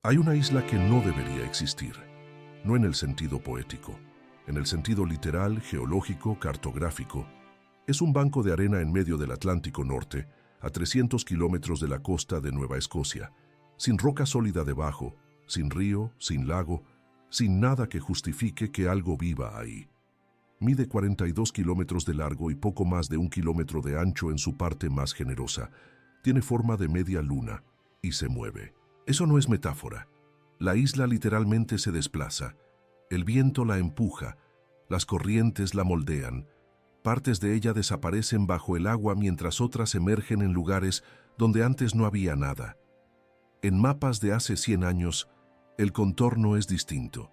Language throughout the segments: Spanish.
Hay una isla que no debería existir, no en el sentido poético, en el sentido literal, geológico, cartográfico. Es un banco de arena en medio del Atlántico Norte, a 300 kilómetros de la costa de Nueva Escocia, sin roca sólida debajo, sin río, sin lago, sin nada que justifique que algo viva ahí. Mide 42 kilómetros de largo y poco más de 1 kilómetro de ancho en su parte más generosa. Tiene forma de media luna y se mueve. Eso no es metáfora. La isla literalmente se desplaza. El viento la empuja, las corrientes la moldean. Partes de ella desaparecen bajo el agua mientras otras emergen en lugares donde antes no había nada. En mapas de hace 100 años, el contorno es distinto.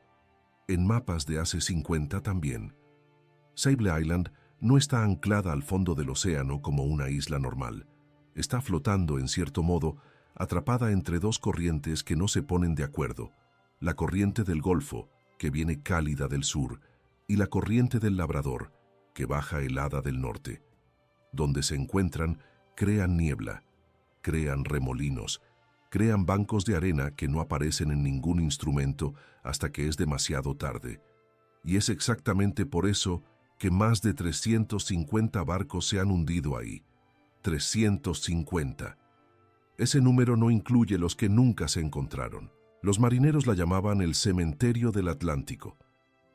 En mapas de hace 50 también. Sable Island no está anclada al fondo del océano como una isla normal. Está flotando, en cierto modo, atrapada entre dos corrientes que no se ponen de acuerdo. La corriente del Golfo, que viene cálida del sur, y la corriente del Labrador, que baja helada del norte. Donde se encuentran, crean niebla, crean remolinos, crean bancos de arena que no aparecen en ningún instrumento hasta que es demasiado tarde. Y es exactamente por eso que más de 350 barcos se han hundido ahí. 350. Ese número no incluye los que nunca se encontraron. Los marineros la llamaban el cementerio del Atlántico.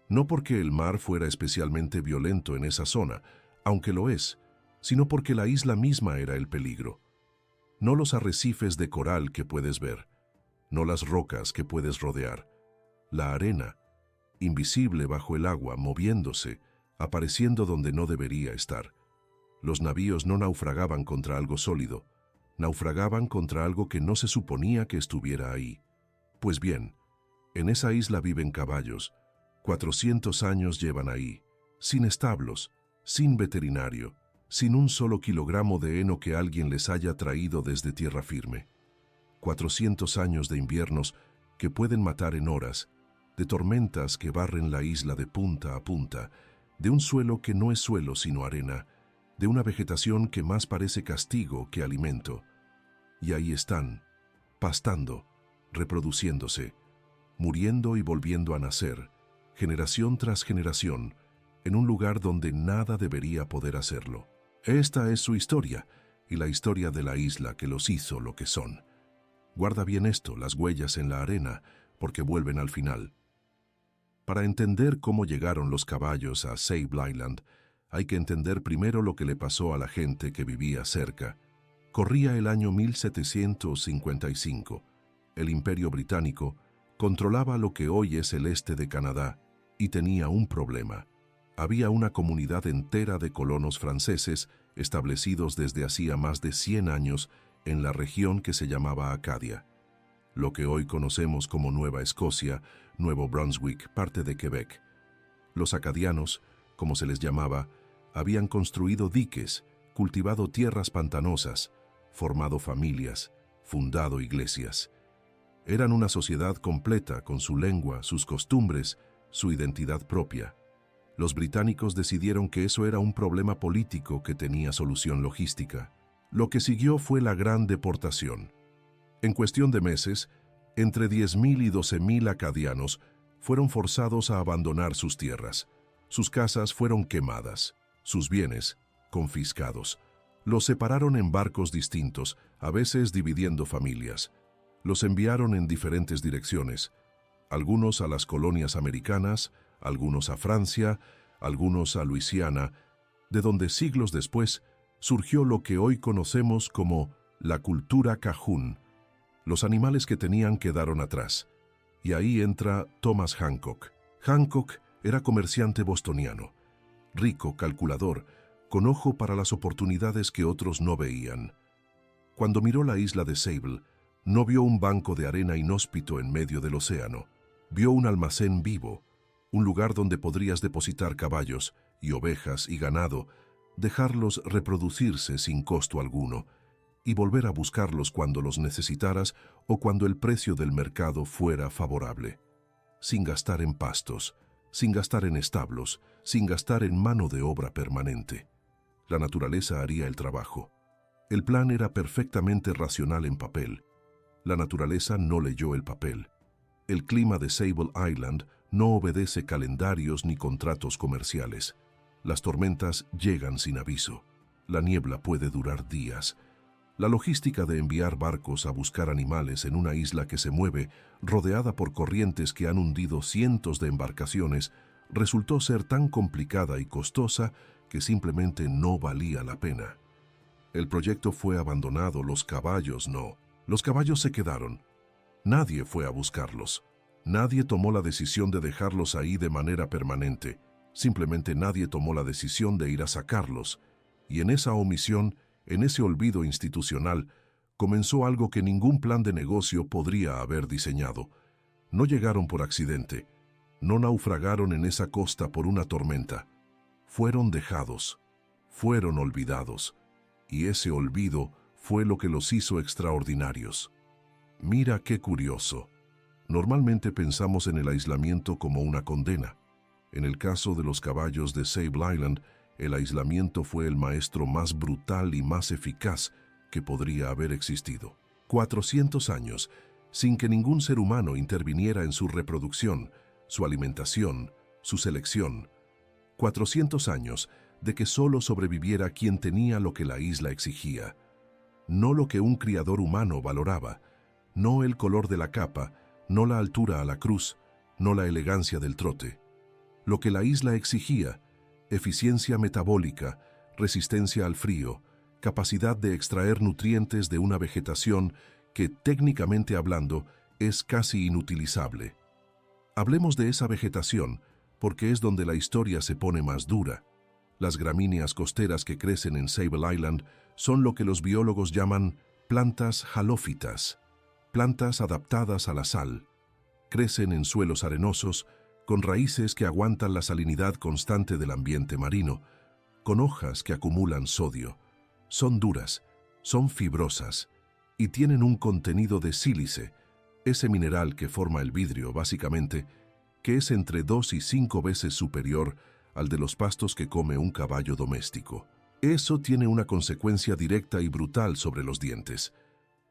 No porque el mar fuera especialmente violento en esa zona, aunque lo es, sino porque la isla misma era el peligro. No los arrecifes de coral que puedes ver, no las rocas que puedes rodear. La arena, invisible bajo el agua, moviéndose, apareciendo donde no debería estar. Los navíos no naufragaban contra algo sólido, naufragaban contra algo que no se suponía que estuviera ahí. Pues bien, en esa isla viven caballos. 400 años llevan ahí, sin establos, sin veterinario, sin un solo kilogramo de heno que alguien les haya traído desde tierra firme. 400 años de inviernos que pueden matar en horas, de tormentas que barren la isla de punta a punta, de un suelo que no es suelo sino arena, de una vegetación que más parece castigo que alimento. Y ahí están, pastando, reproduciéndose, muriendo y volviendo a nacer, generación tras generación, en un lugar donde nada debería poder hacerlo. Esta es su historia, y la historia de la isla que los hizo lo que son. Guarda bien esto, las huellas en la arena, porque vuelven al final. Para entender cómo llegaron los caballos a Sable Island, hay que entender primero lo que le pasó a la gente que vivía cerca. Corría el año 1755. El Imperio Británico controlaba lo que hoy es el este de Canadá y tenía un problema. Había una comunidad entera de colonos franceses establecidos desde hacía más de 100 años en la región que se llamaba Acadia. Lo que hoy conocemos como Nueva Escocia, Nuevo Brunswick, parte de Quebec. Los acadianos, como se les llamaba, habían construido diques, cultivado tierras pantanosas, formado familias, fundado iglesias. Eran una sociedad completa con su lengua, sus costumbres, su identidad propia. Los británicos decidieron que eso era un problema político que tenía solución logística. Lo que siguió fue la Gran Deportación. En cuestión de meses, entre 10.000 y 12.000 acadianos fueron forzados a abandonar sus tierras. Sus casas fueron quemadas, sus bienes confiscados. Los separaron en barcos distintos, a veces dividiendo familias. Los enviaron en diferentes direcciones, algunos a las colonias americanas, algunos a Francia, algunos a Luisiana, de donde siglos después surgió lo que hoy conocemos como la cultura cajún. Los animales que tenían quedaron atrás. Y ahí entra Thomas Hancock. Hancock era comerciante bostoniano, rico, calculador, con ojo para las oportunidades que otros no veían. Cuando miró la isla de Sable, no vio un banco de arena inhóspito en medio del océano. Vio un almacén vivo, un lugar donde podrías depositar caballos y ovejas y ganado, dejarlos reproducirse sin costo alguno, y volver a buscarlos cuando los necesitaras o cuando el precio del mercado fuera favorable. Sin gastar en pastos, sin gastar en establos, sin gastar en mano de obra permanente. La naturaleza haría el trabajo. El plan era perfectamente racional en papel, La naturaleza no leyó el papel. El clima de Sable Island no obedece calendarios ni contratos comerciales. Las tormentas llegan sin aviso. La niebla puede durar días. La logística de enviar barcos a buscar animales en una isla que se mueve, rodeada por corrientes que han hundido cientos de embarcaciones, resultó ser tan complicada y costosa que simplemente no valía la pena. El proyecto fue abandonado, los caballos no. Los caballos se quedaron. Nadie fue a buscarlos. Nadie tomó la decisión de dejarlos ahí de manera permanente. Simplemente nadie tomó la decisión de ir a sacarlos. Y en esa omisión, en ese olvido institucional, comenzó algo que ningún plan de negocio podría haber diseñado. No llegaron por accidente. No naufragaron en esa costa por una tormenta. Fueron dejados. Fueron olvidados. Y ese olvido fue lo que los hizo extraordinarios. Mira qué curioso. Normalmente pensamos en el aislamiento como una condena. En el caso de los caballos de Sable Island, el aislamiento fue el maestro más brutal y más eficaz que podría haber existido. 400 años, sin que ningún ser humano interviniera en su reproducción, su alimentación, su selección. 400 años de que solo sobreviviera quien tenía lo que la isla exigía. No lo que un criador humano valoraba, no el color de la capa, no la altura a la cruz, no la elegancia del trote. Lo que la isla exigía: eficiencia metabólica, resistencia al frío, capacidad de extraer nutrientes de una vegetación que, técnicamente hablando, es casi inutilizable. Hablemos de esa vegetación, porque es donde la historia se pone más dura. Las gramíneas costeras que crecen en Sable Island son lo que los biólogos llaman plantas halófitas, plantas adaptadas a la sal. Crecen en suelos arenosos, con raíces que aguantan la salinidad constante del ambiente marino, con hojas que acumulan sodio. Son duras, son fibrosas y tienen un contenido de sílice, ese mineral que forma el vidrio, básicamente, que es entre 2 y 5 veces superior al de los pastos que come un caballo doméstico. Eso tiene una consecuencia directa y brutal sobre los dientes.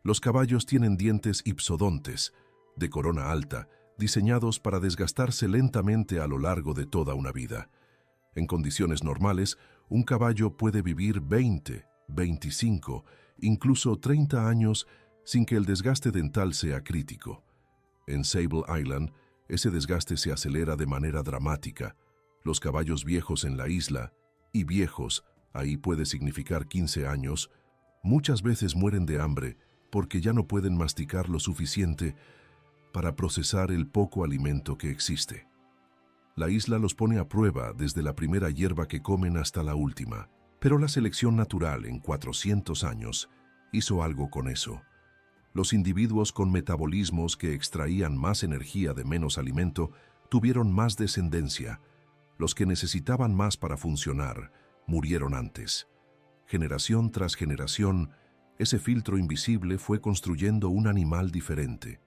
Los caballos tienen dientes ipsodontes, de corona alta, diseñados para desgastarse lentamente a lo largo de toda una vida. En condiciones normales, un caballo puede vivir 20, 25, incluso 30 años sin que el desgaste dental sea crítico. En Sable Island, ese desgaste se acelera de manera dramática. Los caballos viejos en la isla, y viejos, ahí puede significar 15 años, muchas veces mueren de hambre porque ya no pueden masticar lo suficiente para procesar el poco alimento que existe. La isla los pone a prueba desde la primera hierba que comen hasta la última, pero la selección natural en 400 años hizo algo con eso. Los individuos con metabolismos que extraían más energía de menos alimento tuvieron más descendencia. Los que necesitaban más para funcionar murieron antes. Generación tras generación, ese filtro invisible fue construyendo un animal diferente.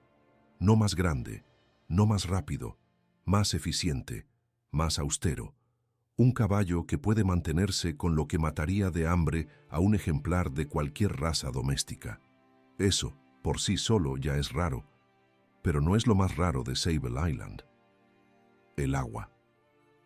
No más grande, no más rápido, más eficiente, más austero. Un caballo que puede mantenerse con lo que mataría de hambre a un ejemplar de cualquier raza doméstica. Eso, por sí solo, ya es raro, pero no es lo más raro de Sable Island. El agua.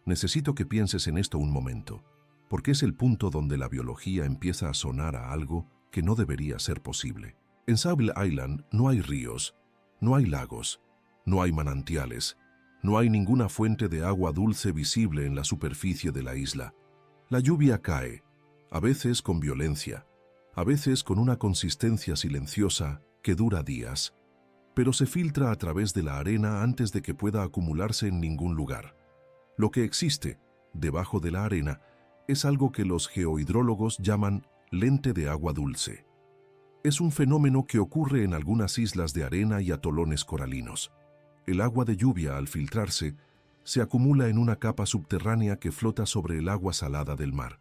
Necesito que pienses en esto un momento, porque es el punto donde la biología empieza a sonar a algo que no debería ser posible. En Sable Island no hay ríos, no hay lagos, no hay manantiales, no hay ninguna fuente de agua dulce visible en la superficie de la isla. La lluvia cae, a veces con violencia, a veces con una consistencia silenciosa que dura días, pero se filtra a través de la arena antes de que pueda acumularse en ningún lugar. Lo que existe debajo de la arena es algo que los geohidrólogos llaman lente de agua dulce. Es un fenómeno que ocurre en algunas islas de arena y atolones coralinos. El agua de lluvia, al filtrarse, se acumula en una capa subterránea que flota sobre el agua salada del mar.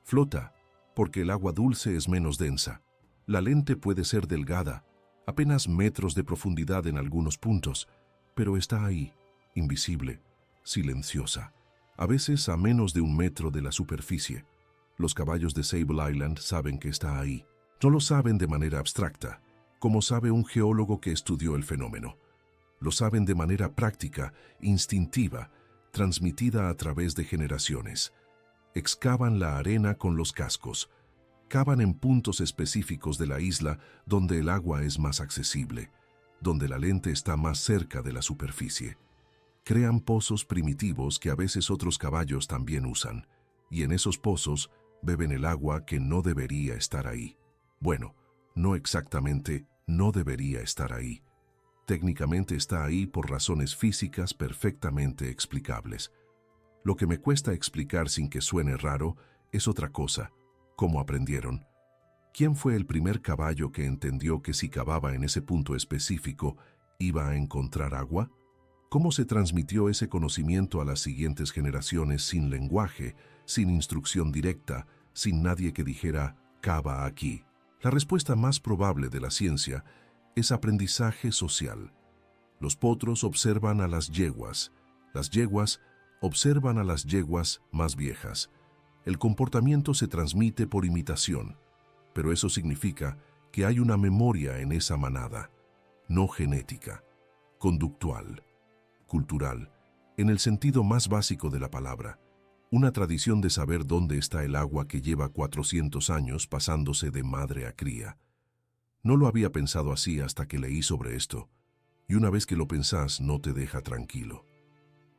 Flota porque el agua dulce es menos densa. La lente puede ser delgada, apenas metros de profundidad en algunos puntos, pero está ahí, invisible, silenciosa, a veces a menos de 1 metro de la superficie. Los caballos de Sable Island saben que está ahí. No lo saben de manera abstracta. como sabe un geólogo que estudió el fenómeno. Lo saben de manera práctica, instintiva, transmitida a través de generaciones. Excavan la arena con los cascos. Cavan en puntos específicos de la isla donde el agua es más accesible, donde la lente está más cerca de la superficie. Crean pozos primitivos que a veces otros caballos también usan, y en esos pozos beben el agua que no debería estar ahí. Bueno, no exactamente no debería estar ahí. Técnicamente está ahí por razones físicas perfectamente explicables. Lo que me cuesta explicar sin que suene raro es otra cosa. ¿Cómo aprendieron? ¿Quién fue el primer caballo que entendió que si cavaba en ese punto específico iba a encontrar agua? ¿Cómo se transmitió ese conocimiento a las siguientes generaciones sin lenguaje, sin instrucción directa, sin nadie que dijera, cava aquí? La respuesta más probable de la ciencia es aprendizaje social. Los potros observan a las yeguas observan a las yeguas más viejas. El comportamiento se transmite por imitación, pero eso significa que hay una memoria en esa manada, no genética, conductual, cultural, en el sentido más básico de la palabra, una tradición de saber dónde está el agua que lleva 400 años pasándose de madre a cría. No lo había pensado así hasta que leí sobre esto, y una vez que lo pensás no te deja tranquilo.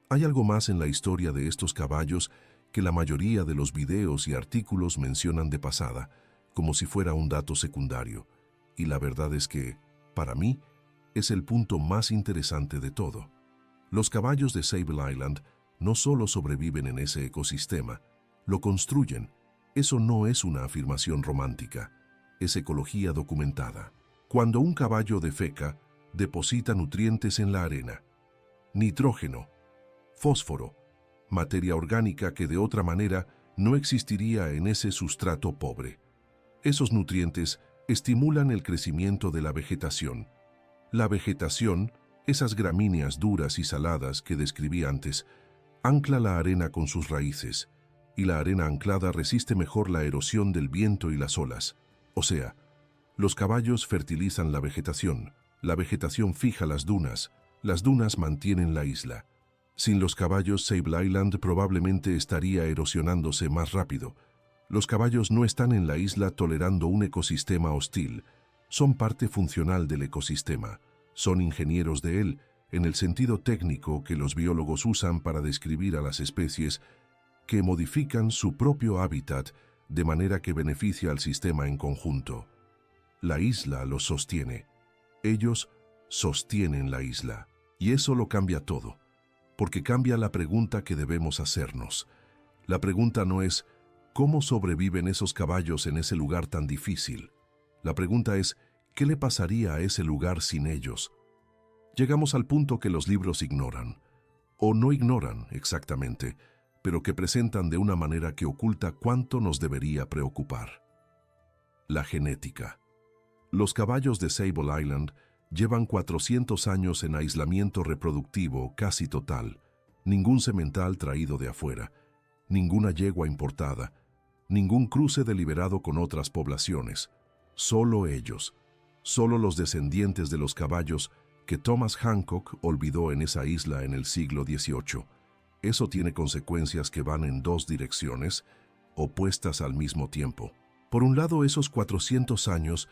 Hay algo más en la historia de estos caballos que la mayoría de los videos y artículos mencionan de pasada, como si fuera un dato secundario, y la verdad es que, para mí, es el punto más interesante de todo. Los caballos de Sable Island no solo sobreviven en ese ecosistema, lo construyen. Eso no es una afirmación romántica, es ecología documentada. Cuando un caballo defeca, deposita nutrientes en la arena, nitrógeno, fósforo, materia orgánica que de otra manera no existiría en ese sustrato pobre. Esos nutrientes estimulan el crecimiento de la vegetación. La vegetación, esas gramíneas duras y saladas que describí antes, ancla la arena con sus raíces, y la arena anclada resiste mejor la erosión del viento y las olas. O sea, los caballos fertilizan la vegetación fija las dunas mantienen la isla. Sin los caballos, Sable Island probablemente estaría erosionándose más rápido. Los caballos no están en la isla tolerando un ecosistema hostil. Son parte funcional del ecosistema. Son ingenieros de él, en el sentido técnico que los biólogos usan para describir a las especies que modifican su propio hábitat de manera que beneficia al sistema en conjunto. La isla los sostiene. Ellos sostienen la isla. Y eso lo cambia todo. Porque cambia la pregunta que debemos hacernos. La pregunta no es, ¿cómo sobreviven esos caballos en ese lugar tan difícil? La pregunta es, ¿qué le pasaría a ese lugar sin ellos? Llegamos al punto que los libros ignoran, o no ignoran exactamente, pero que presentan de una manera que oculta cuánto nos debería preocupar. La genética. Los caballos de Sable Island llevan 400 años en aislamiento reproductivo casi total, ningún semental traído de afuera, ninguna yegua importada, ningún cruce deliberado con otras poblaciones, solo ellos, solo los descendientes de los caballos que Thomas Hancock olvidó en esa isla en el siglo XVIII. Eso tiene consecuencias que van en dos direcciones, opuestas al mismo tiempo. Por un lado, esos 400 años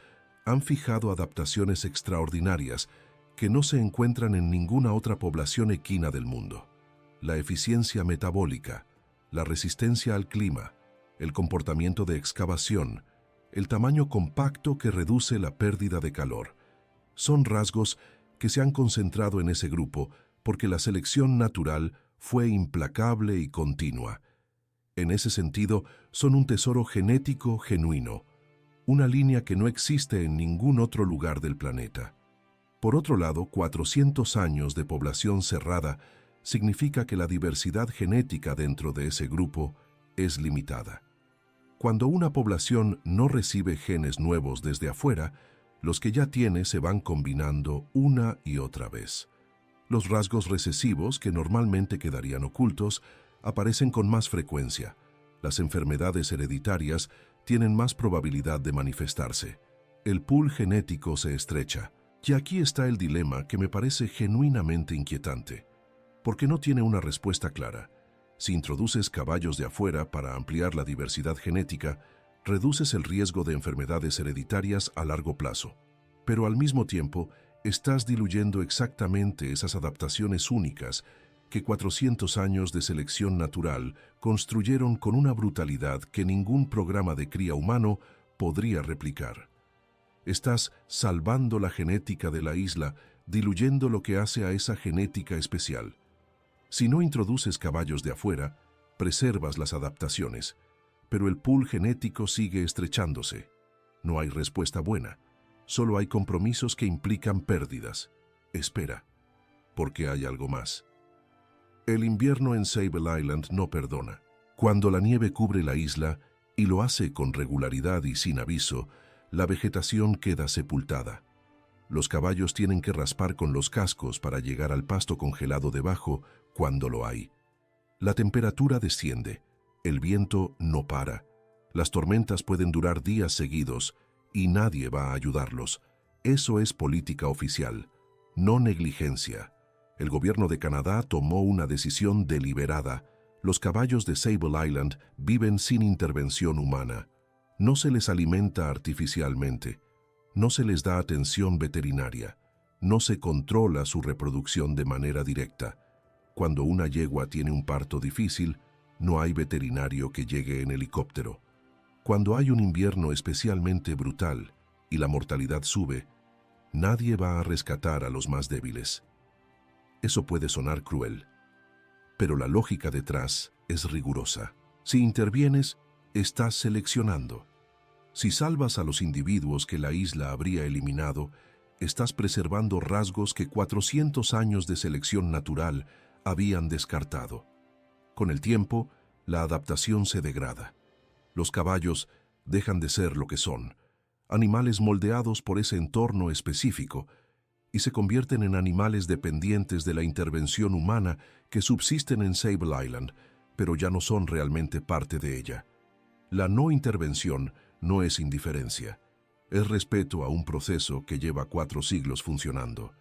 han fijado adaptaciones extraordinarias que no se encuentran en ninguna otra población equina del mundo. La eficiencia metabólica, la resistencia al clima, el comportamiento de excavación, el tamaño compacto que reduce la pérdida de calor. Son rasgos que se han concentrado en ese grupo porque la selección natural fue implacable y continua. En ese sentido, son un tesoro genético genuino, una línea que no existe en ningún otro lugar del planeta. Por otro lado, 400 años de población cerrada significa que la diversidad genética dentro de ese grupo es limitada. Cuando una población no recibe genes nuevos desde afuera, los que ya tiene se van combinando una y otra vez. Los rasgos recesivos, que normalmente quedarían ocultos, aparecen con más frecuencia. Las enfermedades hereditarias tienen más probabilidad de manifestarse. El pool genético se estrecha. Y aquí está el dilema que me parece genuinamente inquietante, porque no tiene una respuesta clara. Si introduces caballos de afuera para ampliar la diversidad genética, reduces el riesgo de enfermedades hereditarias a largo plazo. Pero al mismo tiempo, estás diluyendo exactamente esas adaptaciones únicas que 400 años de selección natural construyeron con una brutalidad que ningún programa de cría humano podría replicar. Estás salvando la genética de la isla, diluyendo lo que hace a esa genética especial. Si no introduces caballos de afuera, preservas las adaptaciones, pero el pool genético sigue estrechándose. No hay respuesta buena, solo hay compromisos que implican pérdidas. Espera, porque hay algo más. El invierno en Sable Island no perdona. Cuando la nieve cubre la isla, y lo hace con regularidad y sin aviso, la vegetación queda sepultada. Los caballos tienen que raspar con los cascos para llegar al pasto congelado debajo cuando lo hay. La temperatura desciende, el viento no para, las tormentas pueden durar días seguidos y nadie va a ayudarlos. Eso es política oficial, no negligencia. El gobierno de Canadá tomó una decisión deliberada. Los caballos de Sable Island viven sin intervención humana. No se les alimenta artificialmente, no se les da atención veterinaria, no se controla su reproducción de manera directa. Cuando una yegua tiene un parto difícil, no hay veterinario que llegue en helicóptero. Cuando hay un invierno especialmente brutal y la mortalidad sube, nadie va a rescatar a los más débiles. Eso puede sonar cruel, pero la lógica detrás es rigurosa. Si intervienes, estás seleccionando. Si salvas a los individuos que la isla habría eliminado, estás preservando rasgos que 400 años de selección natural habían descartado. Con el tiempo, la adaptación se degrada. Los caballos dejan de ser lo que son, animales moldeados por ese entorno específico, y se convierten en animales dependientes de la intervención humana que subsisten en Sable Island, pero ya no son realmente parte de ella. La no intervención no es indiferencia, es respeto a un proceso que lleva 4 siglos funcionando.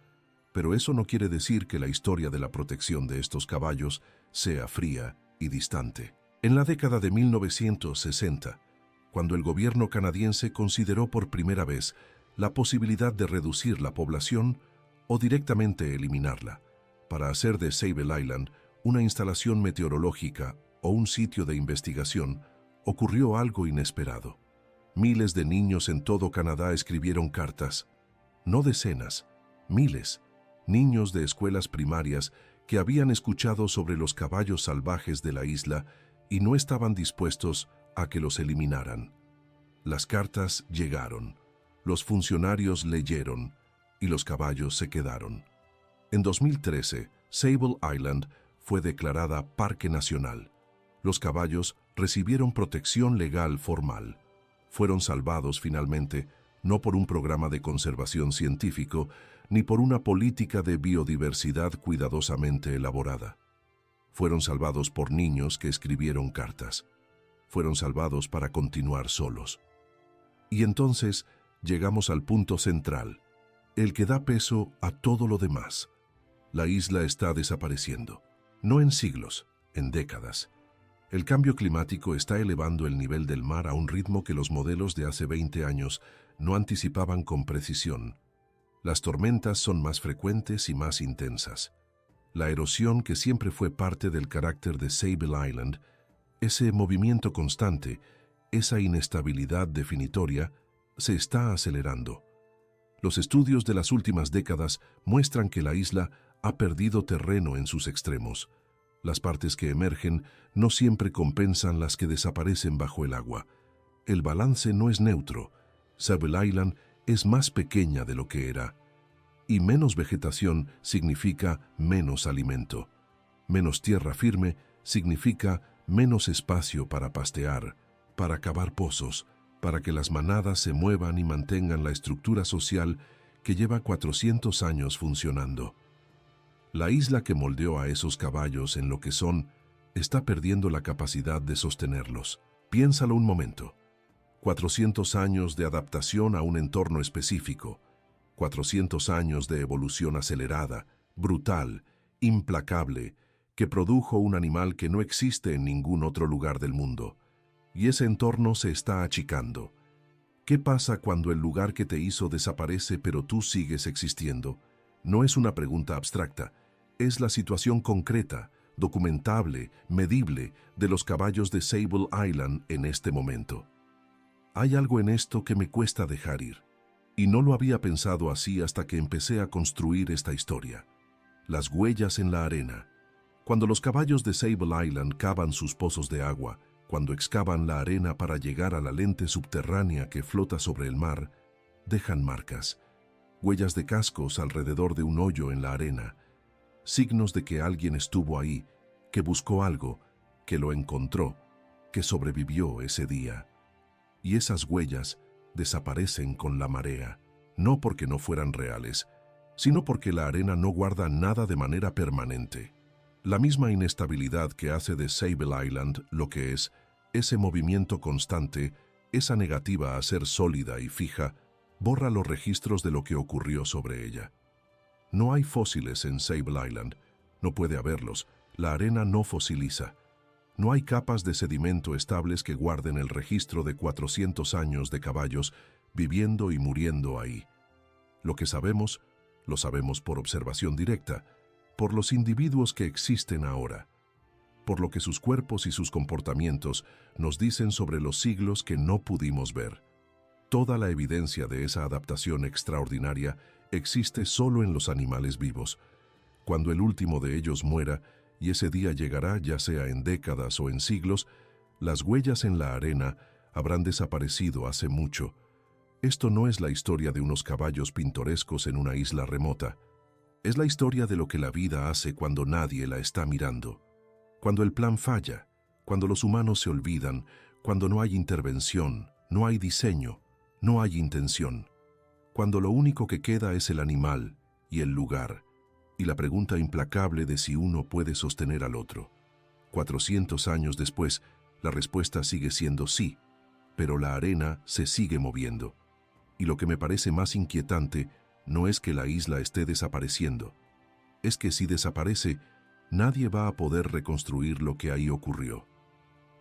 Pero eso no quiere decir que la historia de la protección de estos caballos sea fría y distante. En la década de 1960, cuando el gobierno canadiense consideró por primera vez la posibilidad de reducir la población o directamente eliminarla, para hacer de Sable Island una instalación meteorológica o un sitio de investigación, ocurrió algo inesperado. Miles de niños en todo Canadá escribieron cartas, no decenas, miles, niños de escuelas primarias que habían escuchado sobre los caballos salvajes de la isla y no estaban dispuestos a que los eliminaran. Las cartas llegaron, los funcionarios leyeron y los caballos se quedaron. En 2013, Sable Island fue declarada Parque Nacional. Los caballos recibieron protección legal formal. Fueron salvados finalmente, no por un programa de conservación científico, ni por una política de biodiversidad cuidadosamente elaborada. Fueron salvados por niños que escribieron cartas. Fueron salvados para continuar solos. Y entonces llegamos al punto central, el que da peso a todo lo demás. La isla está desapareciendo, no en siglos, en décadas. El cambio climático está elevando el nivel del mar a un ritmo que los modelos de hace 20 años no anticipaban con precisión. Las tormentas son más frecuentes y más intensas. La erosión, que siempre fue parte del carácter de Sable Island, ese movimiento constante, esa inestabilidad definitoria, se está acelerando. Los estudios de las últimas décadas muestran que la isla ha perdido terreno en sus extremos. Las partes que emergen no siempre compensan las que desaparecen bajo el agua. El balance no es neutro. Sable Island es más pequeña de lo que era. Y menos vegetación significa menos alimento. Menos tierra firme significa menos espacio para pastear, para cavar pozos, para que las manadas se muevan y mantengan la estructura social que lleva 400 años funcionando. La isla que moldeó a esos caballos en lo que son, está perdiendo la capacidad de sostenerlos. Piénsalo un momento. 400 años de adaptación a un entorno específico, 400 años de evolución acelerada, brutal, implacable, que produjo un animal que no existe en ningún otro lugar del mundo. Y ese entorno se está achicando. ¿Qué pasa cuando el lugar que te hizo desaparece pero tú sigues existiendo? No es una pregunta abstracta, es la situación concreta, documentable, medible de los caballos de Sable Island en este momento. Hay algo en esto que me cuesta dejar ir, y no lo había pensado así hasta que empecé a construir esta historia. Las huellas en la arena. Cuando los caballos de Sable Island cavan sus pozos de agua, cuando excavan la arena para llegar a la lente subterránea que flota sobre el mar, dejan marcas, huellas de cascos alrededor de un hoyo en la arena, signos de que alguien estuvo ahí, que buscó algo, que lo encontró, que sobrevivió ese día. Y esas huellas desaparecen con la marea, no porque no fueran reales, sino porque la arena no guarda nada de manera permanente. La misma inestabilidad que hace de Sable Island lo que es, ese movimiento constante, esa negativa a ser sólida y fija, borra los registros de lo que ocurrió sobre ella. No hay fósiles en Sable Island, no puede haberlos, la arena no fosiliza. No hay capas de sedimento estables que guarden el registro de 400 años de caballos viviendo y muriendo ahí. Lo que sabemos, lo sabemos por observación directa, por los individuos que existen ahora, por lo que sus cuerpos y sus comportamientos nos dicen sobre los siglos que no pudimos ver. Toda la evidencia de esa adaptación extraordinaria existe solo en los animales vivos. Cuando el último de ellos muera, y ese día llegará ya sea en décadas o en siglos, las huellas en la arena habrán desaparecido hace mucho. Esto no es la historia de unos caballos pintorescos en una isla remota. Es la historia de lo que la vida hace cuando nadie la está mirando. Cuando el plan falla, cuando los humanos se olvidan, cuando no hay intervención, no hay diseño, no hay intención. Cuando lo único que queda es el animal y el lugar, y la pregunta implacable de si uno puede sostener al otro. 400 años después, la respuesta sigue siendo sí, pero la arena se sigue moviendo. Y lo que me parece más inquietante no es que la isla esté desapareciendo, es que si desaparece, nadie va a poder reconstruir lo que ahí ocurrió.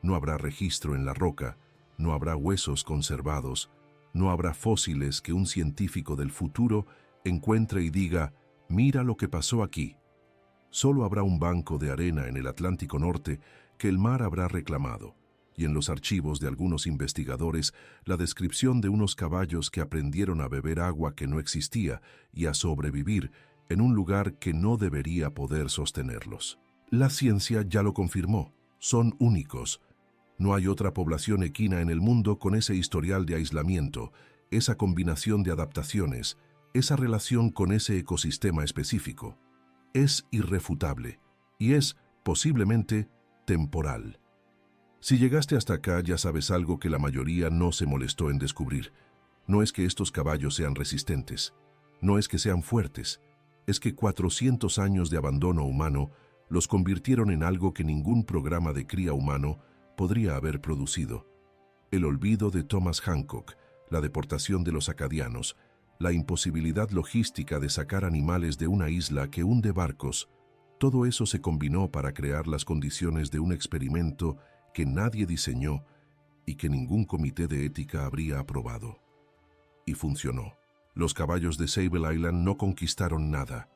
No habrá registro en la roca, no habrá huesos conservados, no habrá fósiles que un científico del futuro encuentre y diga, mira lo que pasó aquí. Solo habrá un banco de arena en el Atlántico Norte que el mar habrá reclamado, y en los archivos de algunos investigadores la descripción de unos caballos que aprendieron a beber agua que no existía y a sobrevivir en un lugar que no debería poder sostenerlos. La ciencia ya lo confirmó, son únicos. No hay otra población equina en el mundo con ese historial de aislamiento, esa combinación de adaptaciones, esa relación con ese ecosistema específico. Es irrefutable y es, posiblemente, temporal. Si llegaste hasta acá ya sabes algo que la mayoría no se molestó en descubrir. No es que estos caballos sean resistentes, no es que sean fuertes, es que 400 años de abandono humano los convirtieron en algo que ningún programa de cría humano podría haber producido. El olvido de Thomas Hancock, la deportación de los acadianos, la imposibilidad logística de sacar animales de una isla que hunde barcos, todo eso se combinó para crear las condiciones de un experimento que nadie diseñó y que ningún comité de ética habría aprobado. Y funcionó. Los caballos de Sable Island no conquistaron nada.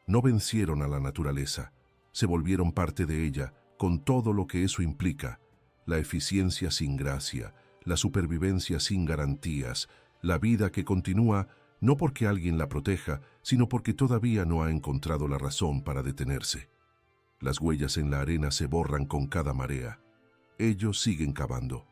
No vencieron a la naturaleza. Se volvieron parte de ella, con todo lo que eso implica. La eficiencia sin gracia, la supervivencia sin garantías, la vida que continúa no porque alguien la proteja, sino porque todavía no ha encontrado la razón para detenerse. Las huellas en la arena se borran con cada marea. Ellos siguen cavando.